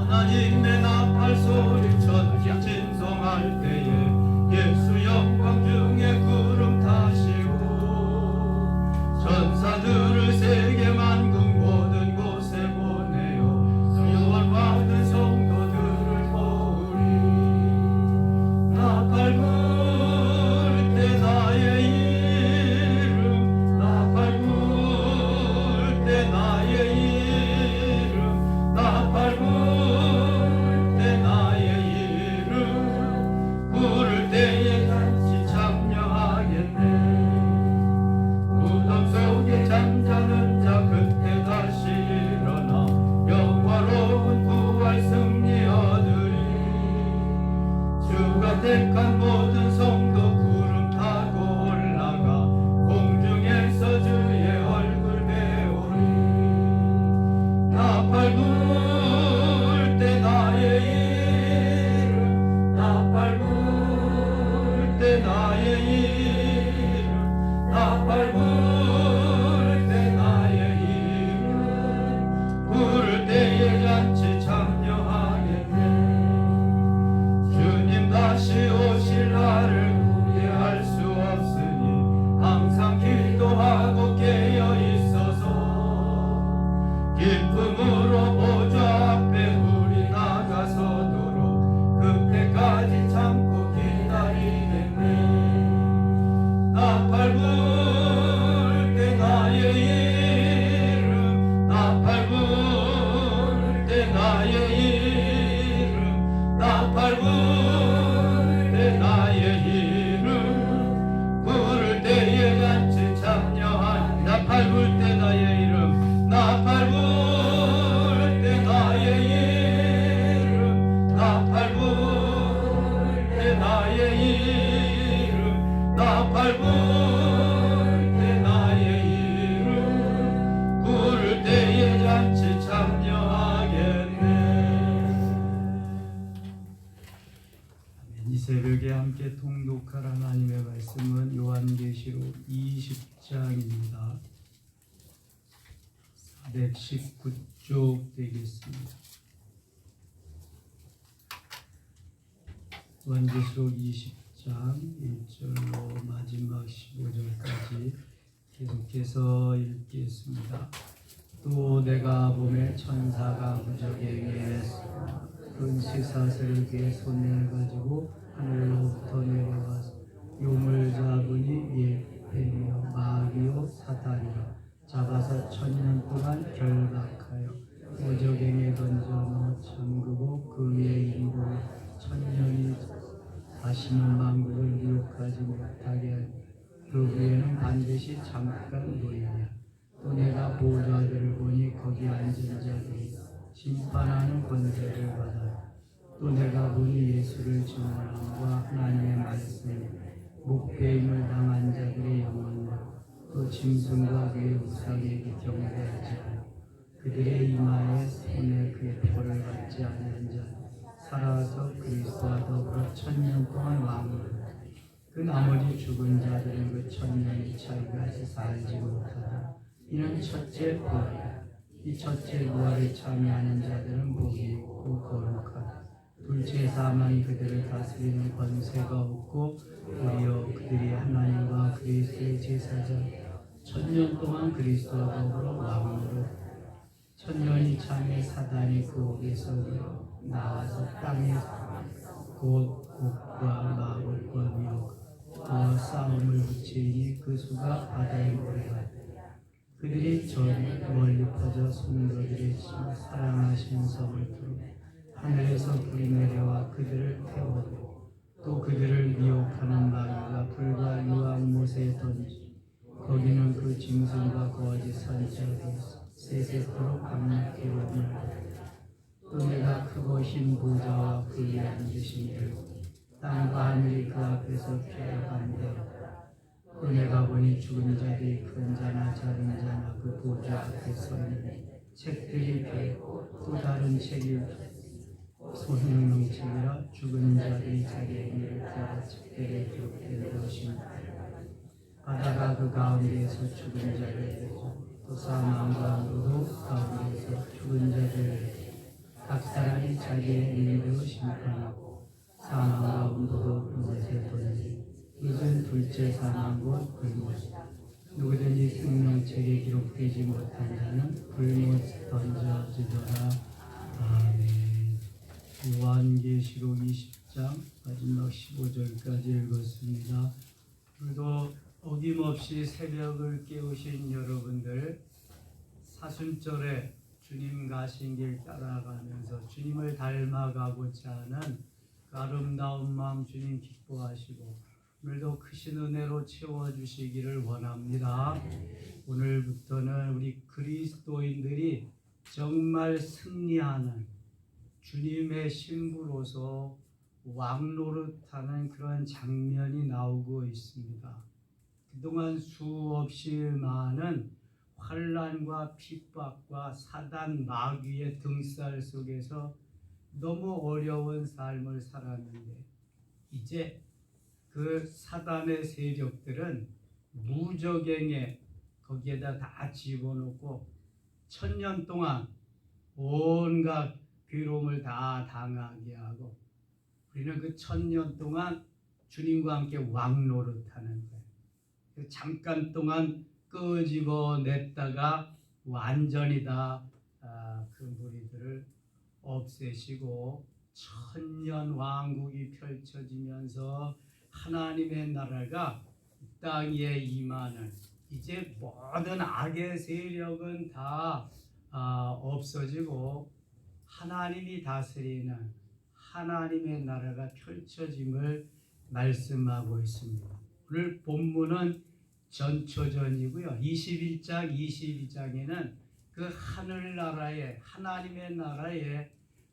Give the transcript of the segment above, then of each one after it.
하나님의 나팔 소리 천지 진송할 때에 예수 영광 중에 구름 타시고 천사들을 세계 만국 모든 곳에 보내어 유월 받은 성도들을 보으리. 나팔 불 때 나의 이름 나팔 불 때 나의 이름 나팔 불 때 나의 이름 부를 때에 같이 참여하겠네. 무덤 속에 잠자는 자 그때 다시 일어나 영화로운 부활 승리 얻으리. 주가 택한 모든 성도 구름 타고 올라가 공중에서 주의 얼굴 배우리. 나팔 불 때 나의 이름 나팔 불 때 나의 이름 나팔 불 때 나의 이름 부를 때에 같이 참여하겠네. 주님 다시 오실 날을 후회할 수 없으니 항상 기도하고 깨어 있어서 기쁨으로 보좌 앞에 우리 나가서도록 그때까지 참고 기다리겠네. 나팔 불 때 나의 이름 나팔 불 때 나의 이름 나팔 불 때 나의 이름 부를 때에 같이 참여한. 나팔 불 때 나의 이름 나팔 불 때 나의 이름 나팔 불 때 나의 이름 나팔 불 때 나의 이름 부를 때에 같이 참여하겠네. 이 새벽에 함께 통독할 하나님의 말씀은 요한계시록 20장입니다. 419쪽 되겠습니다. 요한계시록 20장 1절로 마지막 15절까지 계속해서 읽겠습니다. 또 내가 보매 천사가 무적에게 은시사슬을 그의 손에 가지고 하늘로부터 내려와서 용을 잡으니 예배며 마귀요 사탄이라 잡아서 1000년 동안 결박하여 무적행에 던져 넣어 잠그고 그 위에 인고를 1000년이 다시는 만국을 미혹하지 못하게 하니 그 후에는 반드시 잠깐 노리랴. 또 내가 보좌들을 보니 거기 앉은 자들이 심판하는 권세를 받아 또 내가 보니 예수를 증언함과 하나님의 말씀에 목배임을 당한 자들의 영혼과 또 짐승과 그의 우상에게 경배하지 않고 그들의 이마에 손에 그의 표를 받지 않는 자 살아서 그리스도와 더불어 1000년 동안 왕을 그 나머지 죽은 자들은 그 1000년이 차기까지 살지 못하다. 이는 첫째 부활이다. 이 첫째 부활에 참여하는 자들은 복이 있고 거룩하다. 둘째 사망이 그들을 다스리는 권세가 없고 도리어 그들이 하나님과 그리스도의 제사자 1000년 동안 그리스도와 더불어 왕으로 1000년이 참에 사단이 그 옥에서 나와서 땅에 곧 옥과 마법과 미혹과 싸움을 붙이니 그 수가 바다의 모래가 그들이 전 멀리 퍼져 성도들의 사랑하신 성을 두루 하늘에서 불이 내려와 그들을 태우고 또 그들을 미혹하는 마귀가 불과 유황못에 던지 거기는 그 짐승과 거짓 선지자들이 세세토록 강력히 오며 또 내가 크고 흰 보좌와 그 위에 앉으신 이를 땅과 하늘이 그 앞에서 피해간대. 또 내가 보니 죽은 자들이 큰 자나 작은 자나 그 보좌 앞에 서니 책들이 펴있고 또 다른 책이 소생명책이라 죽은 자들이 자기의 일을 따라 책들에 기록된 것입니다. 바다가 그 가운데에서 죽은 자를 내죠. 또 사망과 무도 가운데에서 죽은 자들을 각 사람이 자기의 일대로 심판하고 사망 가운데도 그것을 돌리니 이는 둘째 사망 곧 불못이다. 누구든지 생명책에 기록되지 못한 자는 불못 던져지더라. 아멘. 요한계시록 20장 마지막 15절까지 읽었습니다. 오늘도 어김없이 새벽을 깨우신 여러분들, 사순절에 주님 가신 길 따라가면서 주님을 닮아가고자 하는 그 아름다운 마음 주님 기뻐하시고 오늘도 크신 은혜로 채워주시기를 원합니다. 오늘부터는 우리 그리스도인들이 정말 승리하는 주님의 신부로서 왕노릇하는 그런 장면이 나오고 있습니다. 그동안 수없이 많은 환난과 핍박과 사단 마귀의 등살 속에서 너무 어려운 삶을 살았는데 이제 그 사단의 세력들은 무적행에 거기에다 다 집어넣고 1000년 동안 온갖 괴로움을 다 당하게 하고 우리는 그 1000년 동안 주님과 함께 왕노릇하는 거예요. 잠깐 동안 끄집어냈다가 완전히 다 그 무리들을 없애시고 1000년 왕국이 펼쳐지면서 하나님의 나라가 땅 위에 임하는, 이제 모든 악의 세력은 다 없어지고 하나님이 다스리는 하나님의 나라가 펼쳐짐을 말씀하고 있습니다. 오늘 본문은 전초전이고요. 21장, 22장에는 그 하늘나라의 하나님의 나라의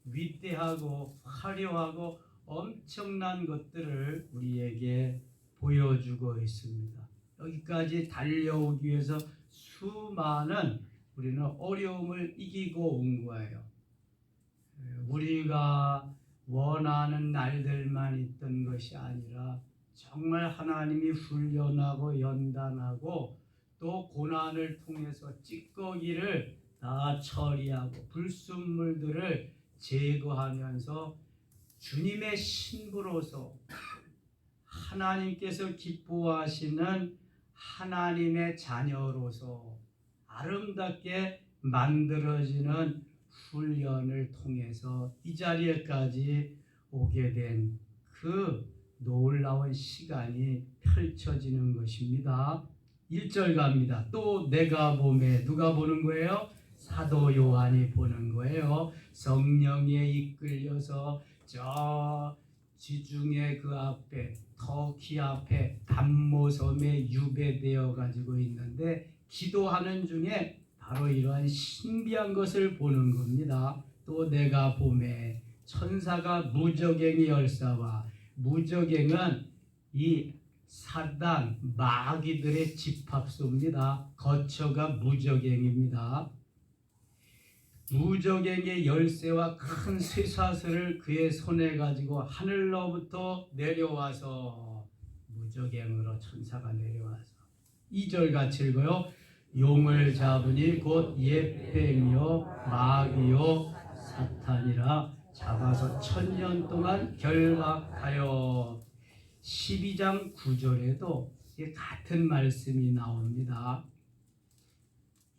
위대하고 화려하고 엄청난 것들을 우리에게 보여주고 있습니다. 여기까지 달려오기 위해서 수많은 우리는 어려움을 이기고 온 거예요. 우리가 원하는 날들만 있던 것이 아니라 정말 하나님이 훈련하고 연단하고 또 고난을 통해서 찌꺼기를 다 처리하고 불순물들을 제거하면서 주님의 신부로서 하나님께서 기뻐하시는 하나님의 자녀로서 아름답게 만들어지는 훈련을 통해서 이 자리에까지 오게 된 그 놀라운 시간이 펼쳐지는 것입니다. 1절 갑니다. 또 내가 보매, 누가 보는 거예요? 사도 요한이 보는 거예요. 성령에 이끌려서 저 지중해 그 앞에 터키 앞에 담모섬에 유배되어 가지고 있는데 기도하는 중에 바로 이러한 신비한 것을 보는 겁니다. 또 내가 보매 천사가 무적행의 열사와, 무적행은 이 사단 마귀들의 집합소입니다. 거처가 무적행입니다. 무적행의 열쇠와 큰 쇠사슬을 그의 손에 가지고 하늘로부터 내려와서, 무적행으로 천사가 내려와서 2절 같이 읽어요. 용을 잡으니 곧 옛뱀이요 마귀요 사탄이라 잡아서 1000년 동안 결박하여. 12장 9절에도 같은 말씀이 나옵니다.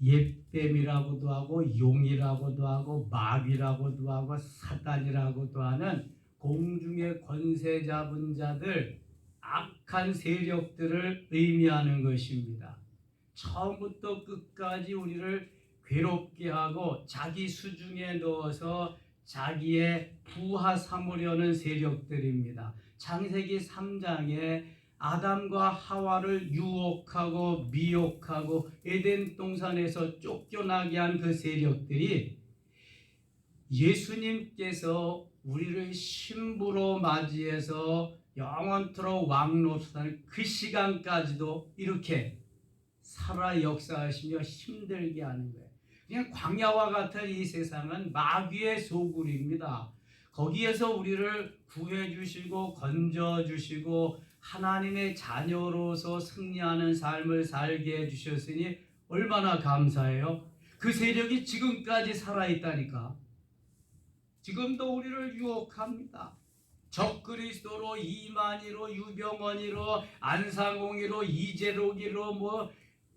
옛뱀이라고도 하고 용이라고도 하고 마귀라고도 하고 사단이라고도 하는 공중의 권세 잡은 자들, 악한 세력들을 의미하는 것입니다. 처음부터 끝까지 우리를 괴롭게 하고 자기 수중에 넣어서 자기의 부하 삼으려는 세력들입니다. 창세기 3장에 아담과 하와를 유혹하고 미혹하고 에덴 동산에서 쫓겨나게 한 그 세력들이 예수님께서 우리를 신부로 맞이해서 영원토록 왕노릇하는 그 시간까지도 이렇게 살아 역사하시며 힘들게 하는 거예요. 그냥 광야와 같은 이 세상은 마귀의 소굴입니다. 거기에서 우리를 구해주시고 건져주시고 하나님의 자녀로서 승리하는 삶을 살게 해주셨으니 얼마나 감사해요. 그 세력이 지금까지 살아있다니까. 지금도 우리를 유혹합니다. 적그리스도로, 이만희로, 유병원이로, 안상홍이로, 이재록이로 뭐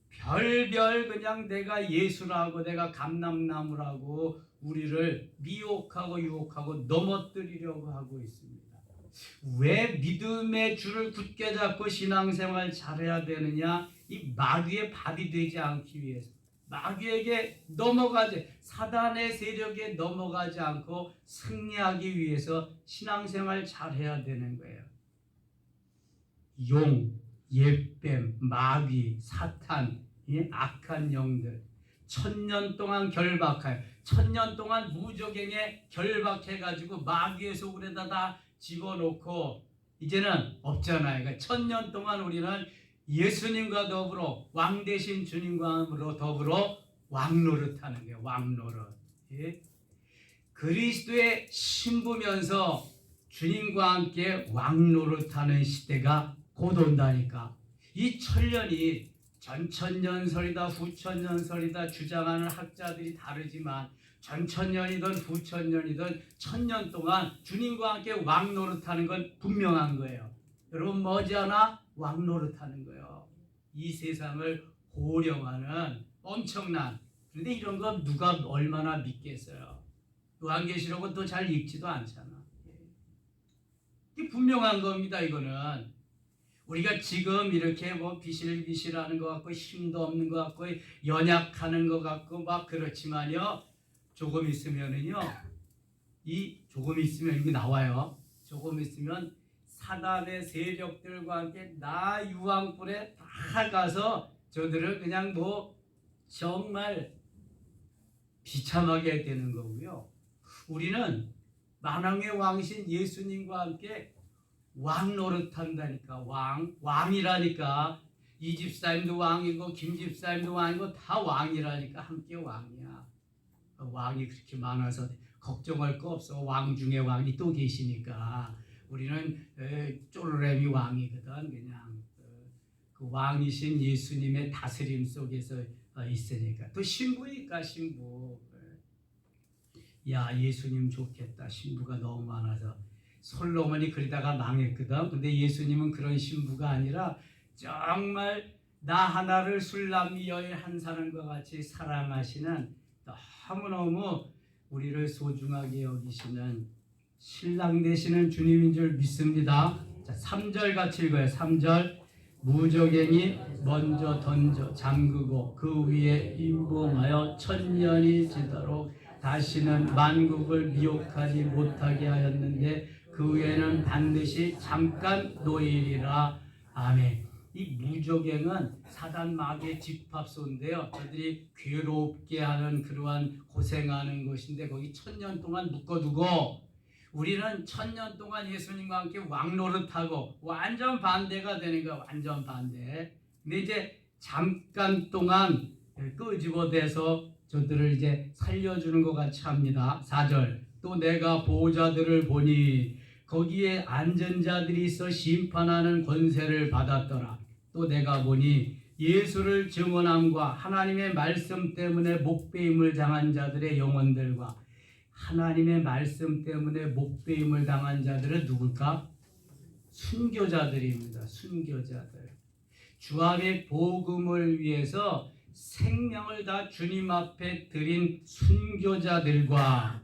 별별 그냥 내가 예수라고 내가 감람나무라고 우리를 미혹하고 유혹하고 넘어뜨리려고 하고 있습니다. 왜 믿음의 줄을 굳게 잡고 신앙생활 잘해야 되느냐? 이 마귀의 밥이 되지 않기 위해서, 마귀에게 넘어가지, 사단의 세력에 넘어가지 않고 승리하기 위해서 신앙생활 잘해야 되는 거예요. 용, 옛뱀, 마귀, 사탄, 이 악한 영들 1000년 동안 결박하여, 1000년 동안 무적행에 결박해가지고 마귀의 속으로다 다 집어넣고 이제는 없잖아요. 그러니까 1000년 동안 우리는 예수님과 더불어 왕 대신 주님과 더불어 왕노릇하는 거예요. 왕노릇. 예? 그리스도의 신부면서 주님과 함께 왕노릇하는 시대가 곧 온다니까. 이 1000년이 전천년설이다 후천년설이다 주장하는 학자들이 다르지만 전천년이든 후천년이든 1000년 동안 주님과 함께 왕노릇하는 건 분명한 거예요. 여러분 머지않아 왕노릇하는 거예요. 이 세상을 호령하는 엄청난, 그런데 이런 거 누가 얼마나 믿겠어요. 요한계시록은 또 잘 읽지도 않잖아. 이게 분명한 겁니다. 이거는 우리가 지금 이렇게 뭐 비실비실하는 것 같고 힘도 없는 것 같고 연약하는 것 같고 막 그렇지만요, 조금 있으면은요, 조금 있으면 이게 나와요. 조금 있으면 사단의 세력들과 함께 나 유황불에 다 가서 저들을 그냥 뭐 정말 비참하게 되는 거고요. 우리는 만왕의 왕신 예수님과 함께 왕 노릇한다니까. 왕이라니까. 이 집사님도 왕이고 김 집사님도 왕이고 다 왕이라니까. 함께 왕이야. 왕이 그렇게 많아서 걱정할 거 없어. 왕 중에 왕이 또 계시니까. 우리는 쪼르레미 왕이거든. 그냥 그 왕이신 예수님의 다스림 속에서 있으니까. 또 신부니까 신부. 야, 예수님 좋겠다. 신부가 너무 많아서. 솔로몬이 그러다가 망했거든. 근데 예수님은 그런 신부가 아니라 정말 나 하나를 술람미 여인 한 사람과 같이 사랑하시는, 너무너무 우리를 소중하게 여기시는 신랑 되시는 주님인 줄 믿습니다. 자, 3절 같이 읽어요. 3절. 무적행이 먼저 던져 잠그고 그 위에 임봉하여 1000년이 지도록 다시는 만국을 미혹하지 못하게 하였는데 그 후에는 반드시 잠깐 노일이라. 아멘. 이 무적행은 사단 마귀의 집합소인데요. 저들이 괴롭게 하는 그러한 고생하는 것인데 거기 1000년 동안 묶어두고 우리는 1000년 동안 예수님과 함께 왕노릇하고 완전 반대가 되는 거야. 완전 반대. 근데 이제 잠깐 동안 끄집어대서 저들을 이제 살려주는 것 같이 합니다. 4절. 또 내가 보호자들을 보니 거기에 앉은 자들이 있어 심판하는 권세를 받았더라. 또 내가 보니 예수를 증언함과 하나님의 말씀 때문에 목배임을 당한 자들의 영혼들과, 하나님의 말씀 때문에 목배임을 당한 자들은 누굴까? 순교자들입니다. 순교자들. 주함의 복음을 위해서 생명을 다 주님 앞에 드린 순교자들과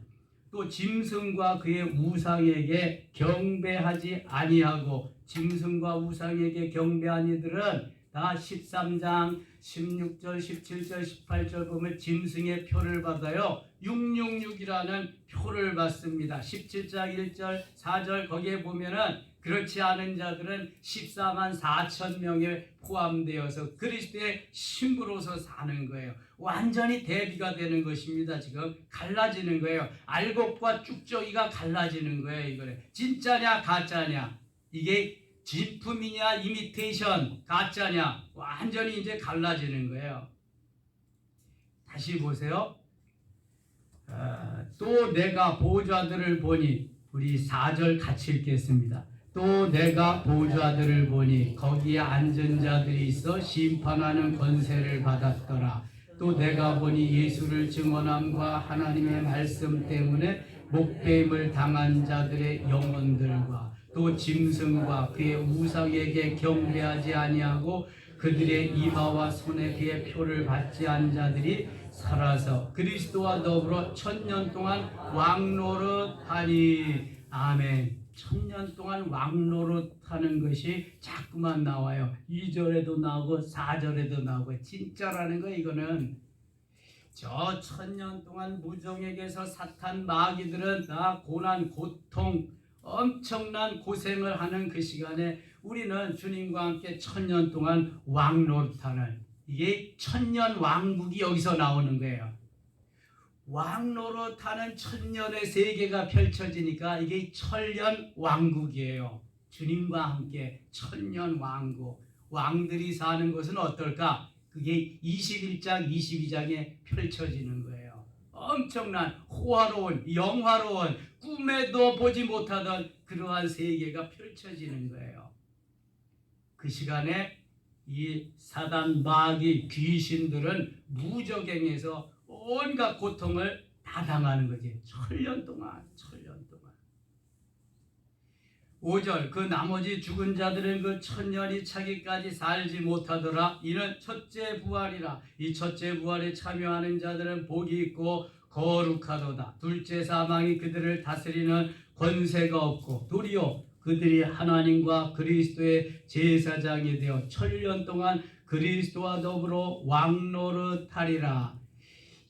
또 짐승과 그의 우상에게 경배하지 아니하고, 짐승과 우상에게 경배한 이들은 다 13장 16절 17절 18절 보면 짐승의 표를 받아요. 666이라는 표를 받습니다. 17장 1절 4절 거기에 보면은 그렇지 않은 자들은 14만 4천 명에 포함되어서 그리스도의 신부로서 사는 거예요. 완전히 대비가 되는 것입니다. 지금 갈라지는 거예요. 알곡과 쭉저기가 갈라지는 거예요. 이거는 진짜냐 가짜냐, 이게 진품이냐 이미테이션 가짜냐, 완전히 이제 갈라지는 거예요. 다시 보세요. 또 내가 보호자들을 보니, 우리 4절 같이 읽겠습니다. 또 내가 보호자들을 보니 거기에 앉은 자들이 있어 심판하는 권세를 받았더라. 또 내가 보니 예수를 증언함과 하나님의 말씀 때문에 목배임을 당한 자들의 영혼들과 또 짐승과 그의 우상에게 경배하지 아니하고 그들의 이마와 손에 그의 표를 받지 않은 자들이 살아서 그리스도와 더불어 1000년 동안 왕노릇하니. 아멘. 1000년 동안 왕노릇하는 것이 자꾸만 나와요. 2절에도 나오고 4절에도 나오고. 진짜라는 거 이거는. 저 1000년 동안 무정에게서 사탄 마귀들은 다 고난 고통 엄청난 고생을 하는 그 시간에 우리는 주님과 함께 1000년 동안 왕노릇하는, 이게 1000년 왕국이 여기서 나오는 거예요. 왕노릇하는 1000년의 세계가 펼쳐지니까 이게 1000년 왕국이에요. 주님과 함께 1000년 왕국. 왕들이 사는 곳은 어떨까? 그게 21장 22장에 펼쳐지는 거예요. 엄청난 호화로운 영화로운 꿈에도 보지 못하던 그러한 세계가 펼쳐지는 거예요. 그 시간에 이 사단 마귀 귀신들은 무저갱에서 온갖 고통을 다 당하는 거지. 1000년 동안. 5절 그 나머지 죽은 자들은 그 1000년이 차기까지 살지 못하더라. 이는 첫째 부활이라. 이 첫째 부활에 참여하는 자들은 복이 있고 거룩하도다. 둘째 사망이 그들을 다스리는 권세가 없고 도리어 그들이 하나님과 그리스도의 제사장이 되어 1000년 동안 그리스도와 더불어 왕노릇하리라.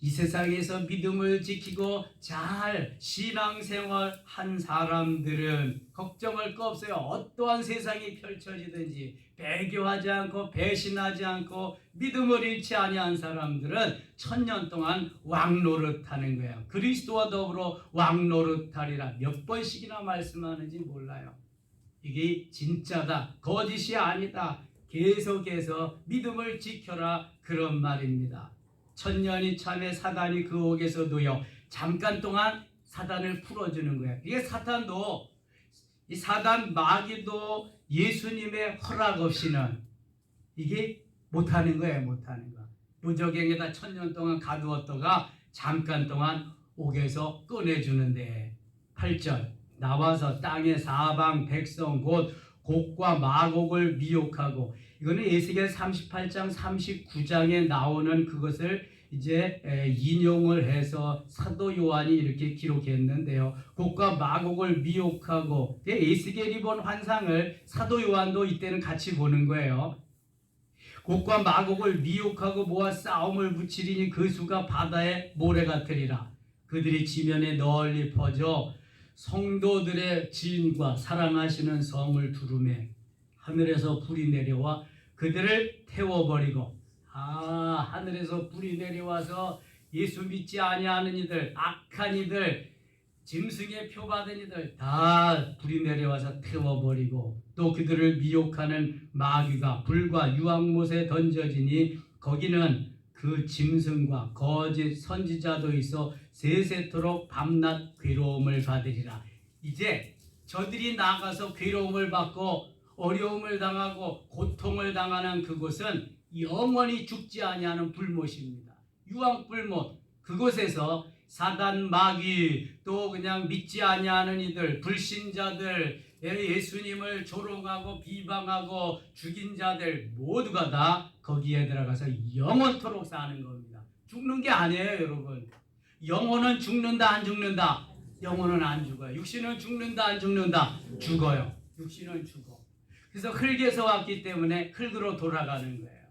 이 세상에서 믿음을 지키고 잘 신앙생활 한 사람들은 걱정할 거 없어요. 어떠한 세상이 펼쳐지든지 배교하지 않고 배신하지 않고 믿음을 잃지 아니한 사람들은 1000년 동안 왕노릇하는 거예요. 그리스도와 더불어 왕노릇하리라. 몇 번씩이나 말씀하는지 몰라요. 이게 진짜다, 거짓이 아니다, 계속해서 믿음을 지켜라, 그런 말입니다. 1000년이 참에 사단이 그 옥에서 놓여 잠깐 동안 사단을 풀어주는 거예요. 이게 사탄도, 이 사단 마귀도 예수님의 허락 없이는 이게 못하는 거예요. 못하는 거. 무저갱에다 1000년 동안 가두었다가 잠깐 동안 옥에서 꺼내주는데. 8절 나와서 땅의 사방 백성 곧 곡과 마곡을 미혹하고, 이거는 에스겔 38장 39장에 나오는 그것을 이제 인용을 해서 사도 요한이 이렇게 기록했는데요. 곡과 마곡을 미혹하고, 에스겔이 본 환상을 사도 요한도 이때는 같이 보는 거예요. 곡과 마곡을 미혹하고 모아 싸움을 붙이리니 그 수가 바다의 모래 같으리라. 그들이 지면에 널리 퍼져 성도들의 지인과 사랑하시는 성을 두루매 하늘에서 불이 내려와 그들을 태워버리고. 하늘에서 불이 내려와서 예수 믿지 아니하는 이들, 악한 이들, 짐승의 표 받은 이들 다 불이 내려와서 태워버리고, 또 그들을 미혹하는 마귀가 불과 유황못에 던져지니 거기는 그 짐승과 거짓 선지자도 있어 세세토록 밤낮 괴로움을 받으리라. 이제 저들이 나가서 괴로움을 받고 어려움을 당하고 고통을 당하는 그곳은 영원히 죽지 아니하는 불못입니다. 유황불못. 그곳에서 사단 마귀, 또 그냥 믿지 아니하는 이들, 불신자들, 예수님을 조롱하고 비방하고 죽인 자들 모두가 다 거기에 들어가서 영원토록 사는 겁니다. 죽는 게 아니에요, 여러분. 영혼은 죽는다 안 죽는다? 영혼은 안 죽어요. 육신은 죽는다 안 죽는다? 죽어요. 육신은 죽어. 그래서 흙에서 왔기 때문에 흙으로 돌아가는 거예요.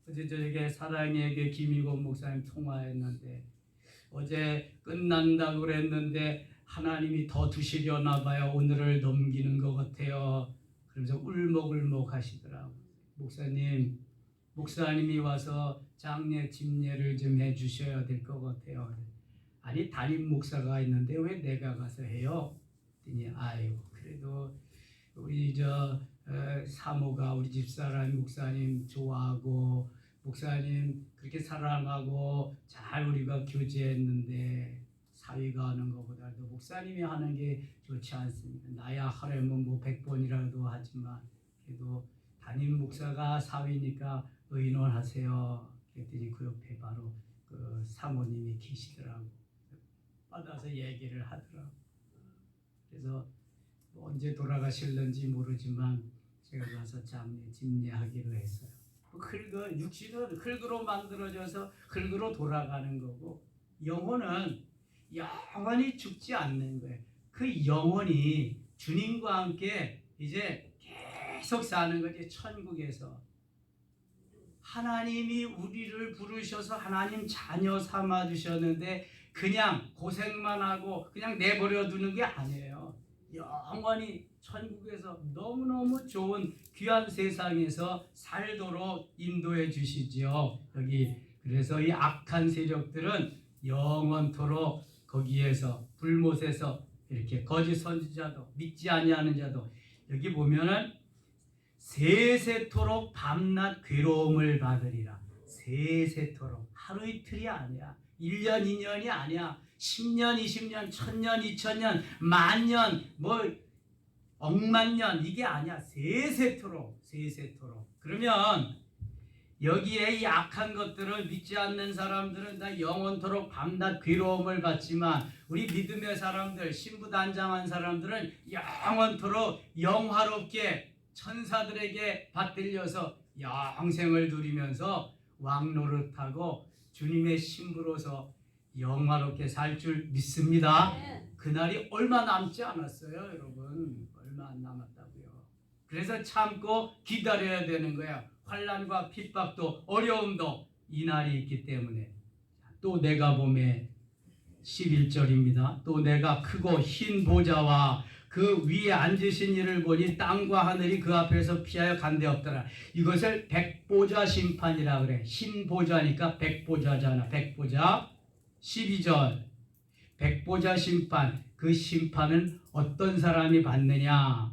어제 저에게 사랑에게 김희곤 목사님 통화했는데, 어제 끝난다고 그랬는데 하나님이 더 두시려나 봐요. 오늘을 넘기는 것 같아요. 그러면서 울먹울먹 하시더라고요. 목사님이 와서 장례 집례를 좀 해주셔야 될 것 같아요. 아니, 담임 목사가 있는데 왜 내가 가서 해요? 그랬더니 아이고, 그래도 우리 사모가 우리 집사람 목사님 좋아하고 목사님 그렇게 사랑하고 잘 우리가 교제했는데 사위가 하는 것보다도 목사님이 하는 게 좋지 않습니까? 나야 하려면 뭐 100번이라도 하지만 그래도 담임 목사가 사위니까 의논하세요. 그랬더니 그 옆에 바로 그 사모님이 계시더라고. 받아서 얘기를 하더라고. 그래서 언제 돌아가실는지 모르지만 제가 가서 집례하기로 했어요. 육신은 흙으로 만들어져서 흙으로 돌아가는 거고, 영혼은 영원히 죽지 않는 거예요. 그 영혼이 주님과 함께 이제 계속 사는 거지. 천국에서 하나님이 우리를 부르셔서 하나님 자녀 삼아 주셨는데 그냥 고생만 하고 그냥 내버려 두는 게 아니에요. 영원히 천국에서 너무너무 좋은 귀한 세상에서 살도록 인도해 주시지요. 여기 그래서 이 악한 세력들은 영원토록 거기에서 불못에서 이렇게 거짓 선지자도 믿지 아니하는 자도 여기 보면은 세세토록 밤낮 괴로움을 받으리라. 세세토록 하루 이틀이 아니야. 1년 2년이 아니야. 10년 20년 1000년 2000년 만년 뭐 억만년 이게 아니야. 세세토록. 그러면 여기에 이 악한 것들을 믿지 않는 사람들은 다 영원토록 밤낮 괴로움을 받지만 우리 믿음의 사람들 신부단장한 사람들은 영원토록 영화롭게 천사들에게 받들려서 영생을 누리면서 왕노릇하고 주님의 신부로서 영화롭게 살 줄 믿습니다. 그날이 얼마 남지 않았어요, 여러분. 얼마 안 남았다고요. 그래서 참고 기다려야 되는 거예요. 환난과 핍박도 어려움도 이 날이 있기 때문에. 또 내가 보매 11절입니다. 또 내가 크고 흰 보좌와 그 위에 앉으신 이를 보니 땅과 하늘이 그 앞에서 피하여 간데 없더라. 이것을 백보좌 심판이라 그래. 흰 보좌니까 백보좌잖아. 백보좌. 12절 백보좌 심판. 그 심판은 어떤 사람이 받느냐.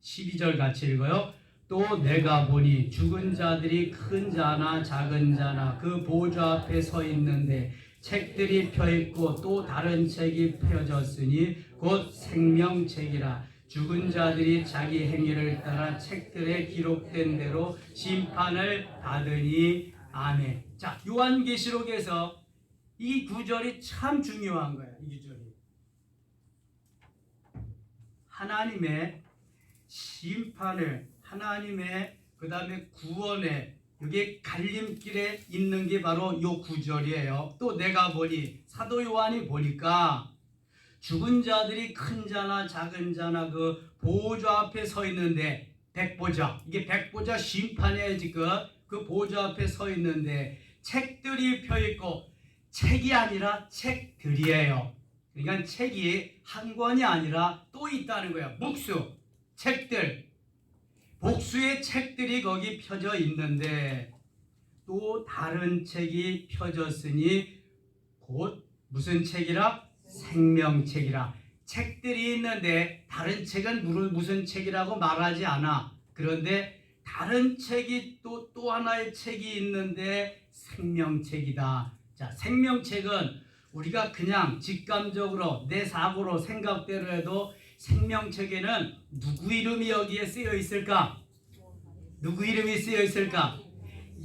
12절 같이 읽어요. 또 내가 보니 죽은 자들이 큰 자나 작은 자나 그 보좌 앞에 서 있는데 책들이 펴있고 또 다른 책이 펴졌으니 곧 생명책이라. 죽은 자들이 자기 행위를 따라 책들에 기록된 대로 심판을 받으니. 아멘. 자, 요한계시록에서 이 구절이 참 중요한 거야. 이 구절이 하나님의 심판을, 하나님의 그 다음에 구원에, 이게 갈림길에 있는 게 바로 요 구절이에요. 또 내가 보니, 사도 요한이 보니까 죽은 자들이 큰 자나 작은 자나 그 보좌 앞에 서 있는데, 백보좌, 이게 백보좌 심판이에요. 지금 그 보좌 앞에 서 있는데 책들이 펴있고, 책이 아니라 책들이에요. 그러니까 책이 한 권이 아니라 또 있다는 거예요. 복수, 책들, 복수의 책들이 거기 펴져 있는데 또 다른 책이 펴졌으니 곧 무슨 책이라? 생명책이라. 책들이 있는데 다른 책은 무슨 책이라고 말하지 않아. 그런데 다른 책이 또 하나의 책이 있는데 생명책이다. 자, 생명책은 우리가 그냥 직감적으로 내 사고로 생각대로 해도 생명책에는 누구 이름이 여기에 쓰여 있을까? 누구 이름이 쓰여 있을까?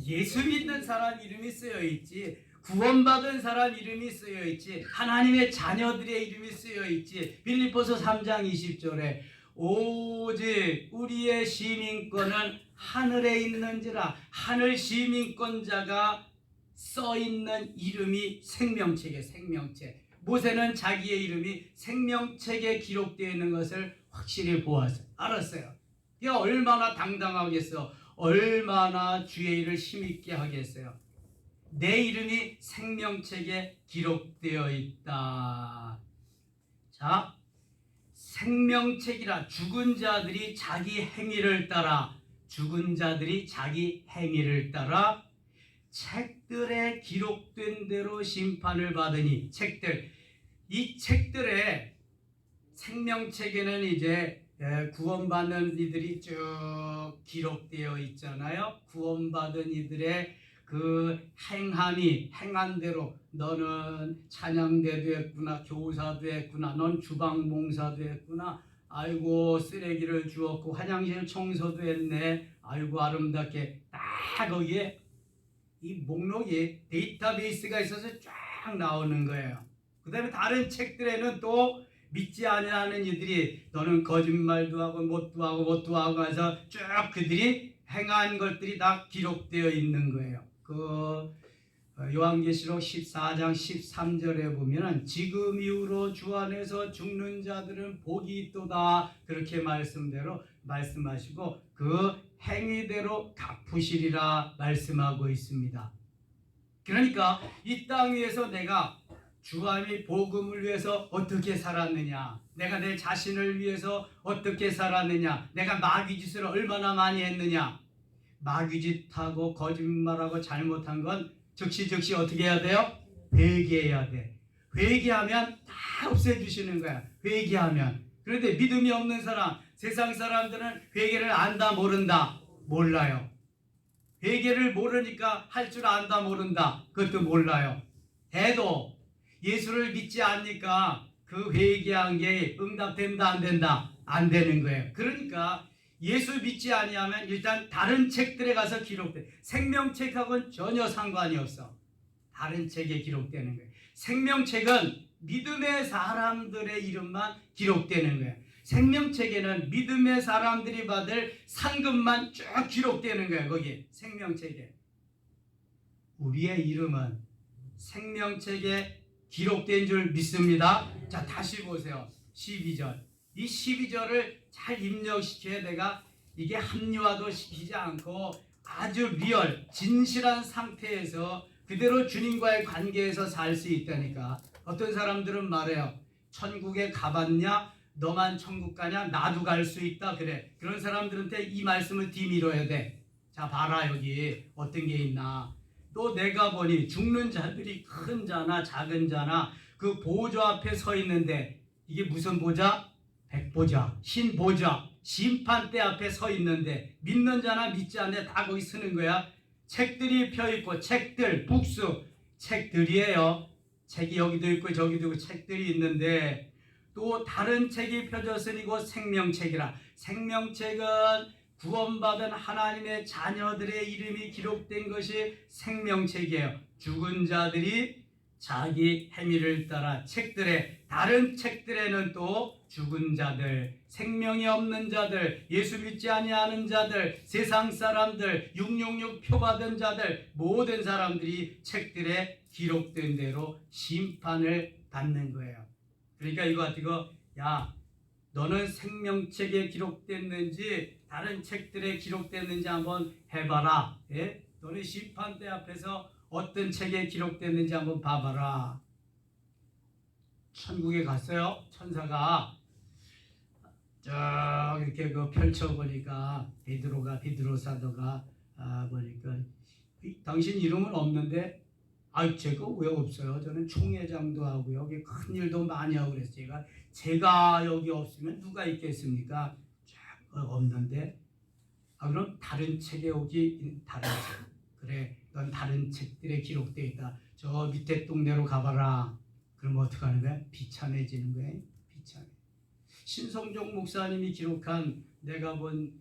예수 믿는 사람 이름이 쓰여 있지. 구원받은 사람 이름이 쓰여 있지. 하나님의 자녀들의 이름이 쓰여 있지. 빌립보서 3장 20절에 오직 우리의 시민권은 하늘에 있는지라. 하늘 시민권자가 써있는 이름이 생명책이에요. 생명책. 모세는 자기의 이름이 생명책에 기록되어 있는 것을 확실히 보았어요. 알았어요. 이게 얼마나 당당하겠어. 얼마나 주의 일을 힘있게 하겠어요. 내 이름이 생명책에 기록되어 있다. 자, 생명책이라. 죽은 자들이 자기 행위를 따라, 죽은 자들이 자기 행위를 따라 책들에 기록된 대로 심판을 받으니. 책들, 이 책들에, 생명책에는 이제 구원받는 이들이 쭉 기록되어 있잖아요. 구원받은 이들의 그 행함이, 행한 대로 너는 찬양대도 했구나, 교사도 했구나, 넌 주방봉사도 했구나, 아이고 쓰레기를 주웠고 화장실 청소도 했네, 아이고 아름답게. 다 거기에 이 목록이 데이터베이스가 있어서 쫙 나오는 거예요. 그 다음에 다른 책들에는 또 믿지 아니하는 이들이 너는 거짓말도 하고 못도 하고 해서 쭉 그들이 행한 것들이 다 기록되어 있는 거예요. 요한계시록 14장 13절에 보면은 지금 이후로 주 안에서 죽는 자들은 복이 있도다 그렇게 말씀하시고 그 행위대로 갚으시리라 말씀하고 있습니다. 그러니까 이 땅 위에서 내가 주함이 복음을 위해서 어떻게 살았느냐, 내가 내 자신을 위해서 어떻게 살았느냐, 내가 마귀짓을 얼마나 많이 했느냐. 마귀짓하고 거짓말하고 잘못한 건 즉시 어떻게 해야 돼요? 회개해야 돼. 회개하면 다 없애주시는 거야. 회개하면. 그런데 믿음이 없는 사람, 세상 사람들은 회개를 안다 모른다? 몰라요. 회개를 모르니까 할 줄 안다 모른다? 그것도 몰라요. 해도 예수를 믿지 않으니까 그 회개한 게 응답된다 안 된다? 안 되는 거예요. 그러니까 예수 믿지 아니하면 일단 다른 책들에 가서 기록돼. 생명책하고는 전혀 상관이 없어. 다른 책에 기록되는 거예요. 생명책은 믿음의 사람들의 이름만 기록되는 거예요. 생명책에는 믿음의 사람들이 받을 상급만 쭉 기록되는 거예요. 거기 생명책에. 우리의 이름은 생명책에 기록된 줄 믿습니다. 자, 다시 보세요. 12절. 이 12절을 잘 입력시켜야 내가 이게 합리화도 시키지 않고 아주 리얼, 진실한 상태에서 그대로 주님과의 관계에서 살 수 있다니까. 어떤 사람들은 말해요. 천국에 가봤냐? 너만 천국 가냐? 나도 갈 수 있다. 그래. 그런 사람들한테 이 말씀을 뒤밀어야 돼. 자, 봐라 여기 어떤 게 있나. 또 내가 보니 죽는 자들이 큰 자나 작은 자나 그 보좌 앞에 서 있는데 이게 무슨 보좌? 백보좌, 신보좌, 심판대 앞에 서 있는데 믿는 자나 믿지 않는 자 다 거기 서는 거야. 책들이 펴있고 책들, 북수, 책들이에요. 책이 여기도 있고 저기도 있고 책들이 있는데 또 다른 책이 펴졌으니 곧 생명책이라. 생명책은 구원받은 하나님의 자녀들의 이름이 기록된 것이 생명책이에요. 죽은 자들이 자기 행위를 따라 책들에, 다른 책들에는 또 죽은 자들, 생명이 없는 자들, 예수 믿지 아니하는 자들, 세상 사람들, 666 표받은 자들, 모든 사람들이 책들에 기록된 대로 심판을 받는 거예요. 그러니까 이거 야, 너는 생명책에 기록됐는지 다른 책들에 기록됐는지 한번 해봐라. 예? 너는 심판대 앞에서 어떤 책에 기록됐는지 한번 봐봐라. 천국에 갔어요. 천사가 쭉 이렇게 펼쳐보니까 베드로 사도가 보니까 당신 이름은 없는데 제가 왜 없어요? 저는 총회장도 하고 여기 큰 일도 많이 하고 그랬어요. 제가 여기 없으면 누가 있겠습니까? 없는데 그럼 다른 책에 오기. 다른 책. 그래, 넌 다른 책들에 기록되어 있다. 저 밑에 동네로 가봐라. 그럼 어떻게 하는 거야? 비참해지는 거예요. 비참해. 신성종 목사님이 기록한 내가 본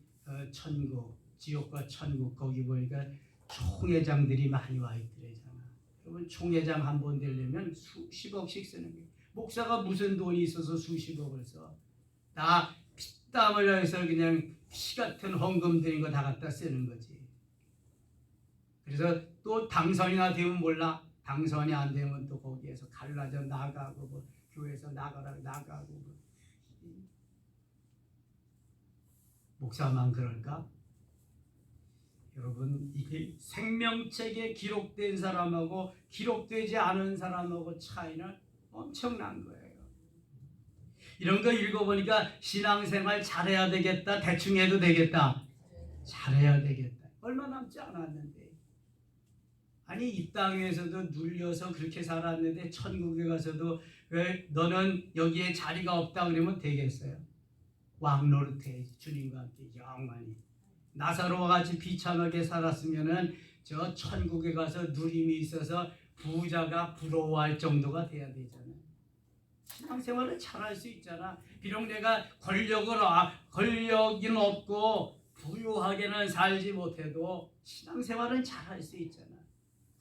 천국, 지옥과 천국, 거기 보니까 총회장들이 많이 와 있더래잖아. 여러분, 총회장 한 번 되려면 수십억씩 쓰는 거예요. 목사가 무슨 돈이 있어서 수십억을 써? 다 피땀을 흘려서 그냥 피 같은 헌금 드린 거 다 갖다 쓰는 거지. 그래서 또 당선이나 되면 몰라. 당선이 안 되면 또 거기에서 갈라져 나가고 교회에서 나가고 목사만 그럴까? 여러분, 이게 생명책에 기록된 사람하고 기록되지 않은 사람하고 차이는 엄청난 거예요. 이런 거 읽어보니까 신앙생활 잘해야 되겠다, 대충 해도 되겠다, 잘해야 되겠다. 얼마 남지 않았는데. 아니, 이 땅에서도 눌려서 그렇게 살았는데 천국에 가서도 왜 너는 여기에 자리가 없다 그러면 되겠어요? 왕노릇해 주님과 함께 영원히. 나사로와 같이 비참하게 살았으면은 저 천국에 가서 누림이 있어서 부자가 부러워할 정도가 돼야 되잖아. 신앙생활은 잘할 수 있잖아. 비록 내가 권력은 없고 부유하게는 살지 못해도 신앙생활은 잘할 수 있잖아.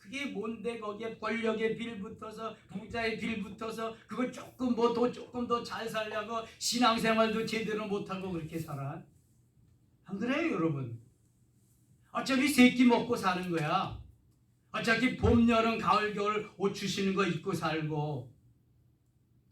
그게 뭔데 거기에 권력의 빌 붙어서 부자의 빌 붙어서 그거 조금 뭐 더 조금 더 잘 살려고 신앙생활도 제대로 못하고 그렇게 살아? 안 그래요 여러분? 어차피 세끼 먹고 사는 거야. 어차피 봄, 여름, 가을, 겨울 옷 주시는 거 입고 살고.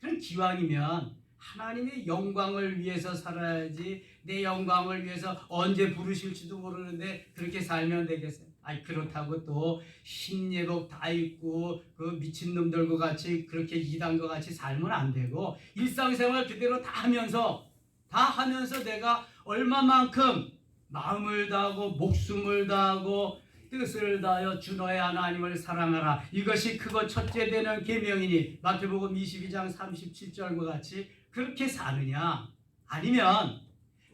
그럼 기왕이면 하나님의 영광을 위해서 살아야지 내 영광을 위해서 언제 부르실지도 모르는데 그렇게 살면 되겠어요? 아니 그렇다고 또 흰예복 다 입고 그 미친놈들과 같이 그렇게 이단과 같이 살면 안 되고 일상생활 그대로 다 하면서 내가 얼마만큼 마음을 다하고 목숨을 다하고 뜻을 다하여 주 너의 하나님을 사랑하라. 이것이 크고 첫째 되는 계명이니 마태복음 22장 37절과 같이 그렇게 사느냐? 아니면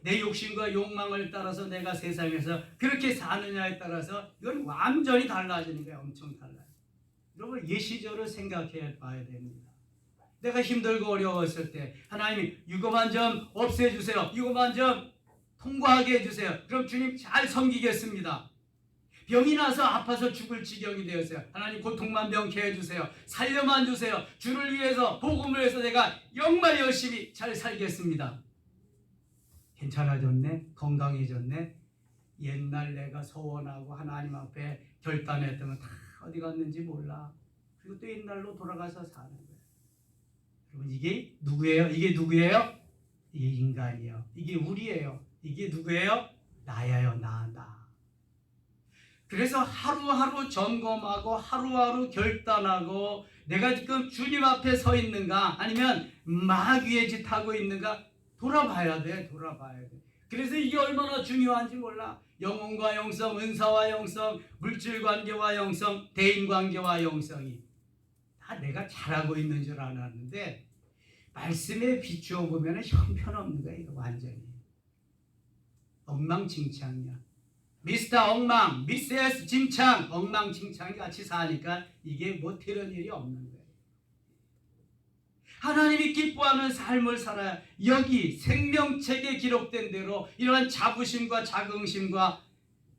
내 욕심과 욕망을 따라서 내가 세상에서 그렇게 사느냐에 따라서 이건 완전히 달라지는 거예요. 엄청 달라요. 여러분 예시적으로 생각해 봐야 됩니다. 내가 힘들고 어려웠을 때 하나님이 이거만 좀 없애주세요. 이거만 좀 통과하게 해주세요. 그럼 주님 잘 섬기겠습니다. 병이 나서 아파서 죽을 지경이 되었어요. 하나님 고통만 명케 해주세요. 살려만 주세요. 주를 위해서 복음을 위해서 내가 정말 열심히 잘 살겠습니다. 괜찮아졌네? 건강해졌네? 옛날 내가 소원하고 하나님 앞에 결단했던 건 다 어디 갔는지 몰라. 그리고 또 옛날로 돌아가서 사는 거예요. 여러분 이게 누구예요? 이게 누구예요? 이게 인간이에요. 이게 우리예요. 이게 누구예요? 나야요. 나. 그래서 하루하루 점검하고 하루하루 결단하고 내가 지금 주님 앞에 서 있는가 아니면 마귀의 짓 하고 있는가 돌아봐야 돼. 그래서 이게 얼마나 중요한지 몰라. 영혼과 영성, 은사와 영성, 물질관계와 영성, 대인관계와 영성이 다 내가 잘하고 있는 줄 알았는데 말씀에 비추어 보면 형편없는 거야. 이거 완전히 엉망진창이야. 미스터 엉망, 미세스 진창, 엉망진창이 같이 사니까 이게 뭐 되는 일이 없는 거예요. 하나님이 기뻐하는 삶을 살아야 여기 생명책에 기록된 대로 이러한 자부심과 자긍심과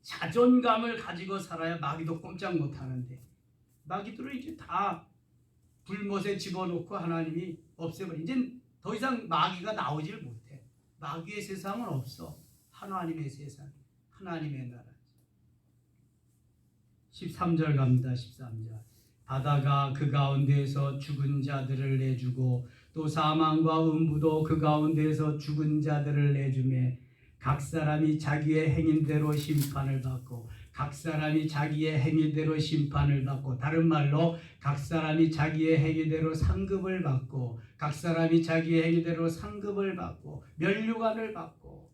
자존감을 가지고 살아야 마귀도 꼼짝 못하는데 마귀들은 이제 다 불못에 집어넣고 하나님이 없애버려. 이제 더 이상 마귀가 나오질 못해. 마귀의 세상은 없어. 하나님의 세상. 하나님의 나라. 13절 갑니다. 13절. 바다가 그 가운데에서 죽은 자들을 내주고 또 사망과 음부도 그 가운데에서 죽은 자들을 내주매 각 사람이 자기의 행위대로 심판을 받고 각 사람이 자기의 행위대로 심판을 받고 다른 말로 각 사람이 자기의 행위대로 상급을 받고 각 사람이 자기의 행위대로 상급을 받고 면류관을 받고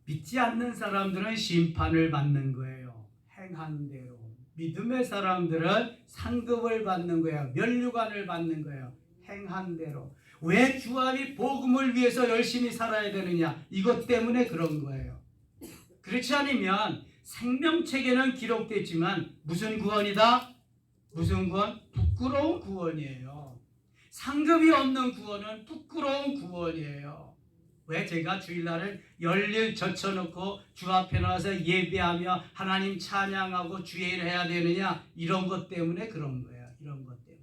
믿지 않는 사람들은 심판을 받는 거예요. 행한 대로. 믿음의 사람들은 상급을 받는 거예요. 면류관을 받는 거예요. 행한 대로. 왜 주함이 복음을 위해서 열심히 살아야 되느냐? 이것 때문에 그런 거예요. 그렇지 않으면 생명책에는 기록됐지만 무슨 구원이다? 무슨 구원? 부끄러운 구원이에요. 상급이 없는 구원은 부끄러운 구원이에요. 왜 제가 주일날은 열일 젖혀놓고 주 앞에 나와서 예배하며 하나님 찬양하고 주의 일을 해야 되느냐? 이런 것 때문에 그런 거예요. 이런 것 때문에.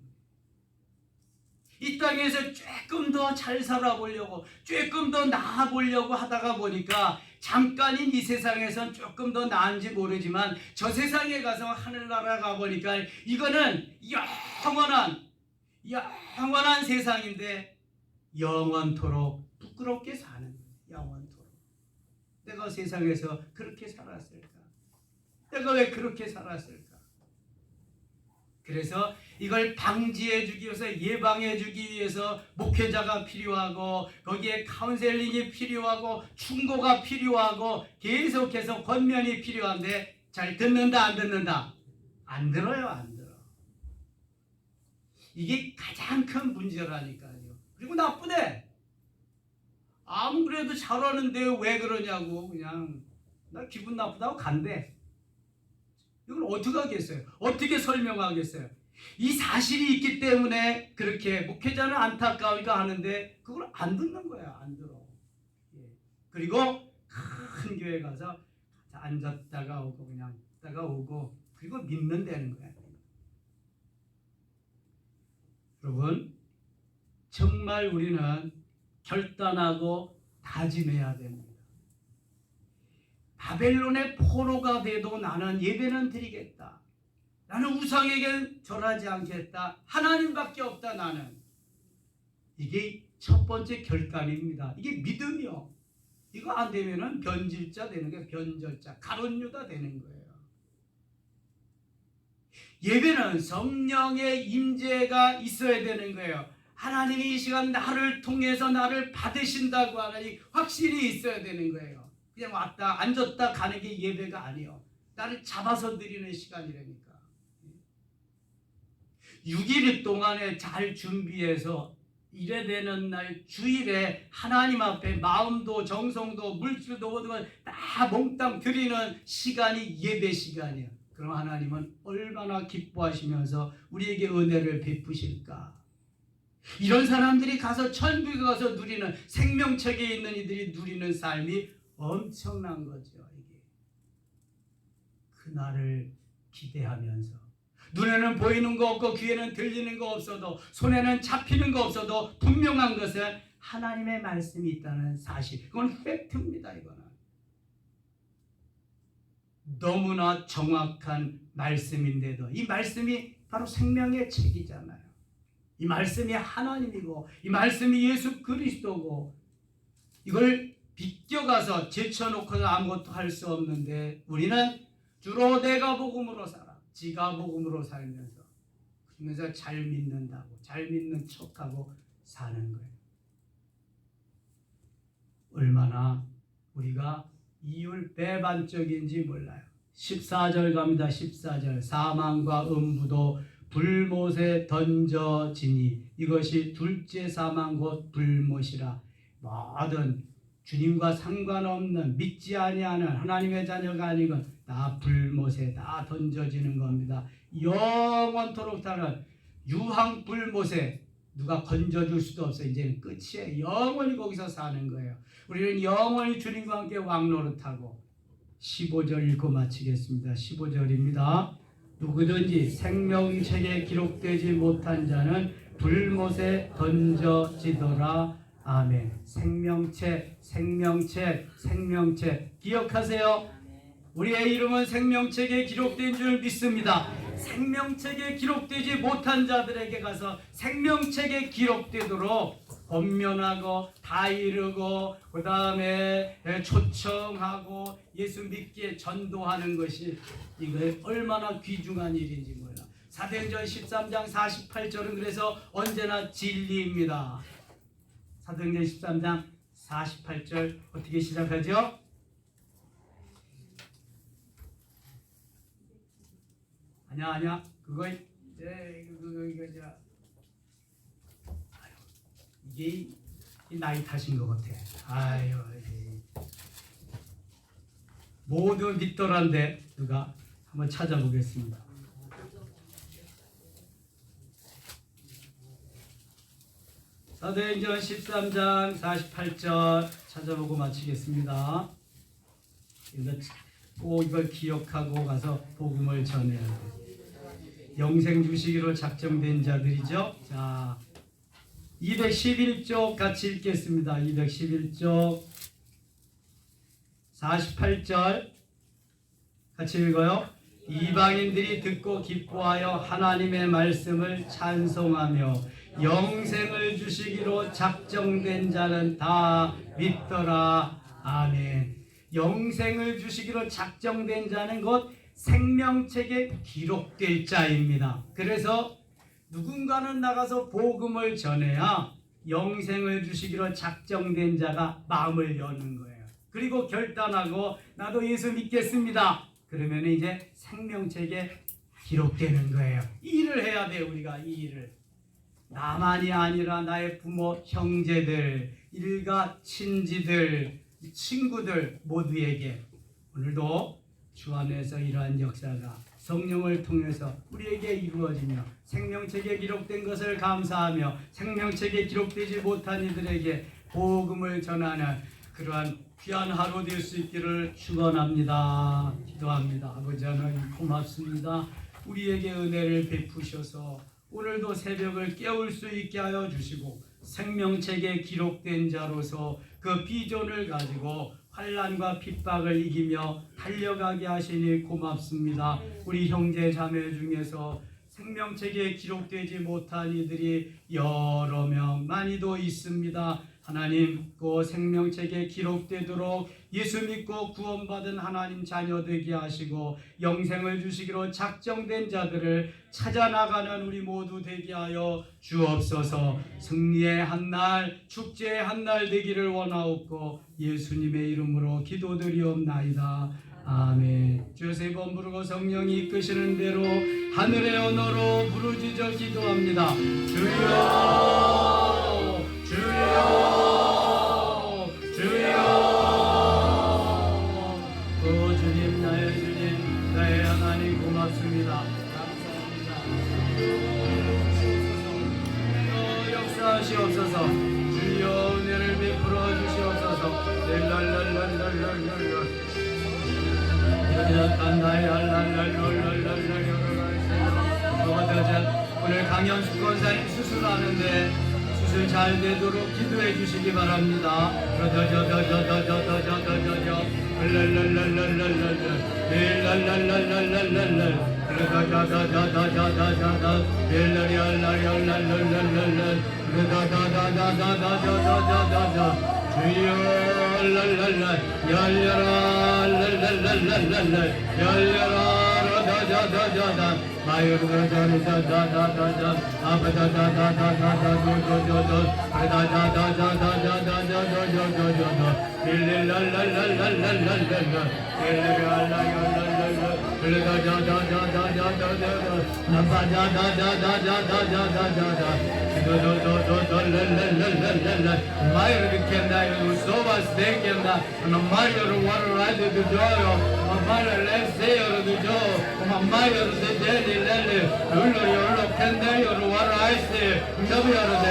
이 땅에서 조금 더 잘 살아보려고 조금 더 나아보려고 하다가 보니까 잠깐인 이 세상에선 조금 더 나은지 모르지만 저 세상에 가서 하늘나라 가보니까 이거는 영원한 세상인데 영원토록 부끄럽게 사는 거예요. 영원토록. 내가 세상에서 그렇게 살았을까? 내가 왜 그렇게 살았을까? 그래서 이걸 방지해 주기 위해서 예방해 주기 위해서 목회자가 필요하고 거기에 카운셀링이 필요하고 충고가 필요하고 계속해서 권면이 필요한데 잘 듣는다 안 듣는다? 안 들어요. 안 들어. 이게 가장 큰 문제라니까요. 그리고 나쁘대. 아무래도 잘하는데 왜 그러냐고 그냥 나 기분 나쁘다고 간대. 이걸 어떻게 하겠어요? 어떻게 설명하겠어요? 이 사실이 있기 때문에 그렇게 목회자는 안타까우니까 하는데 그걸 안 듣는 거야. 안 들어. 그리고 큰 교회 가서 앉았다가 오고 그냥 있다가 오고 그리고 믿는다는 거야. 여러분, 정말 우리는 결단하고 다짐해야 됩니다. 바벨론의 포로가 돼도 나는 예배는 드리겠다. 나는 우상에겐 절하지 않겠다. 하나님밖에 없다 나는. 이게 첫 번째 결단입니다. 이게 믿음이요. 이거 안 되면은 변질자 되는 거예요. 변절자, 가론유다 되는 거예요. 예배는 성령의 임재가 있어야 되는 거예요. 하나님이 이 시간 나를 통해서 나를 받으신다고 하는 이 확신이 있어야 되는 거예요. 그냥 왔다 앉았다 가는 게 예배가 아니에요. 나를 잡아서 드리는 시간이라니까. 6일 동안에 잘 준비해서 이래되는 날 주일에 하나님 앞에 마음도 정성도 물질도 모든 걸 다 몽땅 드리는 시간이 예배 시간이에요. 그럼 하나님은 얼마나 기뻐하시면서 우리에게 은혜를 베푸실까. 이런 사람들이 가서 천국에 가서 누리는, 생명책에 있는 이들이 누리는 삶이 엄청난 거죠. 이게 그날을 기대하면서 눈에는 보이는 거 없고 귀에는 들리는 거 없어도 손에는 잡히는 거 없어도 분명한 것은 하나님의 말씀이 있다는 사실. 그건 팩트입니다. 이거는 너무나 정확한 말씀인데도 이 말씀이 바로 생명의 책이잖아요. 이 말씀이 하나님이고 이 말씀이 예수 그리스도고 이걸 비껴가서 제쳐놓고는 아무것도 할 수 없는데 우리는 주로 내가 복음으로 살아. 지가 복음으로 살면서 그러면서 잘 믿는다고 잘 믿는 척하고 사는 거예요. 얼마나 우리가 이율 배반적인지 몰라요. 14절 갑니다. 14절 사망과 음부도 불못에 던져지니 이것이 둘째 사망 곧 불못이라. 모든 주님과 상관없는 믿지 아니하는 하나님의 자녀가 아니건 다 불못에 다 던져지는 겁니다. 영원토록 사는 유황 불못에 누가 건져줄 수도 없어요. 이제는 끝이에요. 영원히 거기서 사는 거예요. 우리는 영원히 주님과 함께 왕노릇하고 15절 읽고 마치겠습니다. 15절입니다. 누구든지 생명책에 기록되지 못한 자는 불못에 던져지더라. 아멘. 생명책, 생명책, 생명책 기억하세요. 우리의 이름은 생명책에 기록된 줄 믿습니다. 생명책에 기록되지 못한 자들에게 가서 생명책에 기록되도록 권면하고 다 이루고 그 다음에 초청하고 예수 믿게 전도하는 것이 이거 얼마나 귀중한 일인지 몰라. 사도행전 13장 48절은 그래서 언제나 진리입니다. 사도행전 13장 48절 어떻게 시작하죠? 아니야 그거 이게 나이 탓인 것 같아. 아유 모두 믿더란데 누가 한번 찾아보겠습니다. 사도행전 13장 48절 찾아보고 마치겠습니다. 꼭 이걸 기억하고 가서 복음을 전해야 돼요. 영생 주시기로 작정된 자들이죠. 자, 211쪽 같이 읽겠습니다. 211쪽 48절 같이 읽어요. 이방인들이 듣고 기뻐하여 하나님의 말씀을 찬송하며 영생을 주시기로 작정된 자는 다 믿더라. 아멘. 영생을 주시기로 작정된 자는 곧 생명책에 기록될 자입니다. 그래서 누군가는 나가서 복음을 전해야 영생을 주시기로 작정된 자가 마음을 여는 거예요. 그리고 결단하고 나도 예수 믿겠습니다. 그러면 이제 생명책에 기록되는 거예요. 이 일을 해야 돼요. 우리가 이 일을. 나만이 아니라 나의 부모, 형제들, 일가, 친지들, 친구들 모두에게 오늘도 주 안에서 이러한 역사가 성령을 통해서 우리에게 이루어지며 생명책에 기록된 것을 감사하며 생명책에 기록되지 못한 이들에게 복음을 전하는 그러한 귀한 하루 될 수 있기를 축원합니다. 기도합니다. 아버지 하나님 고맙습니다. 우리에게 은혜를 베푸셔서 오늘도 새벽을 깨울 수 있게 하여 주시고 생명책에 기록된 자로서 그 비전을 가지고 환난과 핍박을 이기며 달려가게 하시니 고맙습니다. 우리 형제 자매 중에서 생명책에 기록되지 못한 이들이 여러 명 많이도 있습니다. 하나님 그 생명책에 기록되도록 예수 믿고 구원받은 하나님 자녀 되게 하시고 영생을 주시기로 작정된 자들을 찾아나가는 우리 모두 되게 하여 주옵소서. 승리의 한날 축제의 한날 되기를 원하옵고 예수님의 이름으로 기도드리옵나이다. 아멘. 주여 세 번 부르고 성령이 이끄시는 대로 하늘의 언어로 부르짖어 기도합니다. 주여 주여 주여. 오 주님 나의 주님 나의 하나님 고맙습니다. 감사합니다. 역사하시옵소서. 주여 은혜를 베풀어 주시옵소서. 랄랄랄랄랄랄랄 오늘 강현숙 권사님 수술하는데 수술 잘 되도록 기도해 주시기 바랍니다. 주여 랄랄라 열려라 랄랄랄랄랄 열려라 라다다다다다 마요르다다다다다다 아바다다다다다다다다다다 라다다다다다다다다다다다 릴랄랄랄랄랄랄랄 릴랄랄랄랄랄 릴라다다다다다다다다 나바다다다다다다다다다 마이르 켄다이르 소바스 데켄다 마이르 와르라이드 두조요 마이르 레세요르 두조 마이르 데데리 렐레 룰로리 올로 켄다이르 와라이스 너비야르데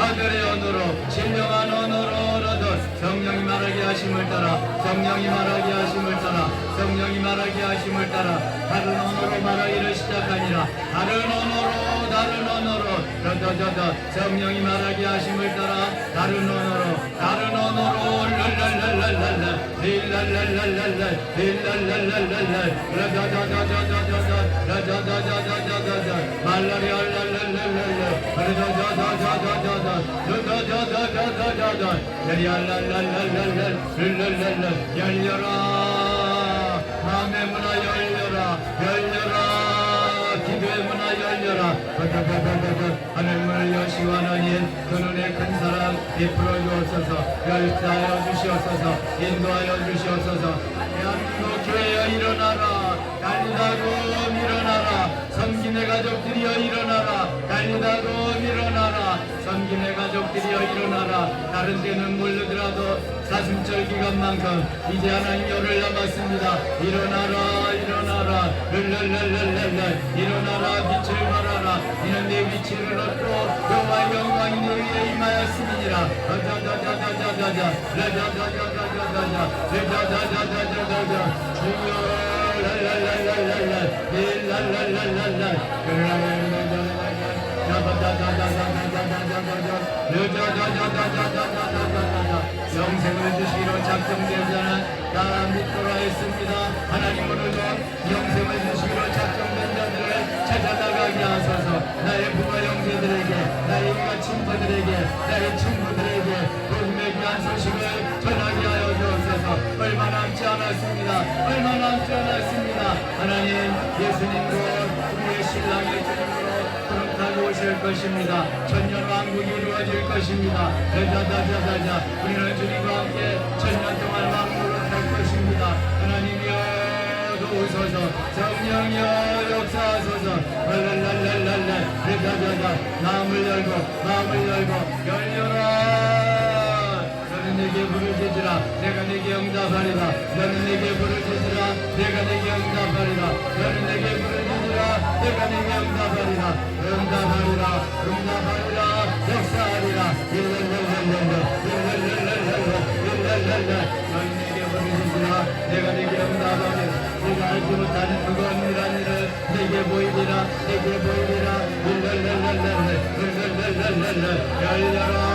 하늘의 언어로 신령한 언어로라도 성령이 말하게 하심을 따라 성령이 말하게 하심을 따라 성령이 말하게 하심을 따라 다른 언어로 말하기를 시작하니라. 다른 언어로 성령이 말하게 하심을 따라 다른 언어로 랄랄랄랄랄라 릴랄랄랄랄라 릴랄랄랄랄라 라다다다다다다다다다다다다 말라리 알랄랄랄랄라 라다다다다다다다 라다다다다다다다 랄랄랄랄랄라 릴랄랄라 열려라 마음의 문화 열려라 기도의 문화 열려라 하늘문을 여시고 하나님 그 눈에 큰 사랑 베풀어 주옵소서. 열사하여 주시옵소서. 인도하여 주시옵소서. 대한민국 교회여 일어나라. 달리다고 일어나라. 섬김의 가족들이여 일어나라. 달리다고 일어나라. 섬김의 가족들이여 일어나라. 다른 데는 모르더라도 사슴철 기간만큼 이제 하나님 열흘 남았습니다. 일어나라 랄랄랄랄랄 일어나라 빛을 발하라. 이는 내 위치를 얻고 여호와의 영광이 너희에게 임하였음이니라. 라자자자자자자자 라자자자자자자 라자자자자자자 주여 랄랄랄랄랄랄 릴랄랄랄랄랄 영생을 주시기로 작정된 자는 다 믿도록 했습니다. 하나님 오늘도 영생을 주시기로 작정된 자들을 찾아나가게 하소서. 나의 부모 형제들에게 나의 일가 친구들에게 나의 친구들에게 복음의 귀한 소식을 전하게 하여 주옵소서. 얼마 남지 않았습니다. 하나님 예수님도 우리의 신랑의 주님으로 거룩하게 오실 것입니다. 천년 왕국이 이루어질 것입니다. 자자자자자 우리는 주님과 함께 천년 동안 왕국을 할 것입니다. 하나님이여 도우소서. 성령이여 역사하소서. 랄랄랄랄랄 자자자자 마음을 열고 열려라. 너는 내게 부르짖으라 내가 내게 응답하리라. 너는 내게 부르짖으라 내가 내게 응답하리라. 너는 내게 부르짖으라 내가 내게 응답하리라. 응답하리라 역사하리라. 일랄랄랄랄 너희 내게 부르짖으라 내가 내게 응답하리 내가 알지 못하는 무거운 일을 내게 보이리라 내게 보이리라 열려라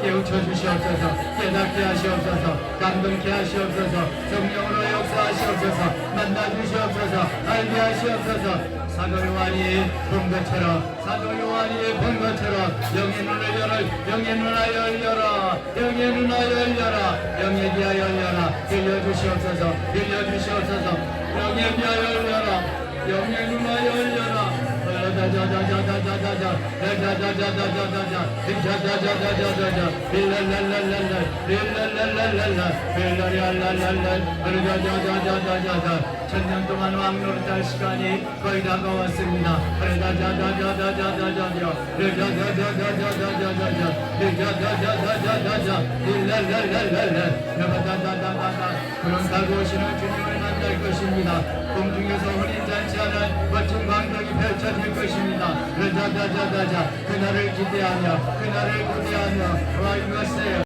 깨우쳐주시옵소서 깨닫게 하시옵소서 감동케 하시옵소서 성령으로 역사하시옵소서 만나주시옵소서 알게 하시옵소서 사도 요한이 본 것처럼 영의 눈을 열어 영의 눈아 열려라 영의 눈아 열려라 영의 귀하 열려라 들려주시옵소서 영의 귀하 열려라 영의 눈아 열려라 천년 동안 왕노릇할 시간이 거의 다가왔습니다. 그런 가고 오시는 주님을 만날 것입니다. 공중에서 혼인잔치하는 멋진 광경이 펼쳐질 것입니다. 그날을 기대하며 와 이것을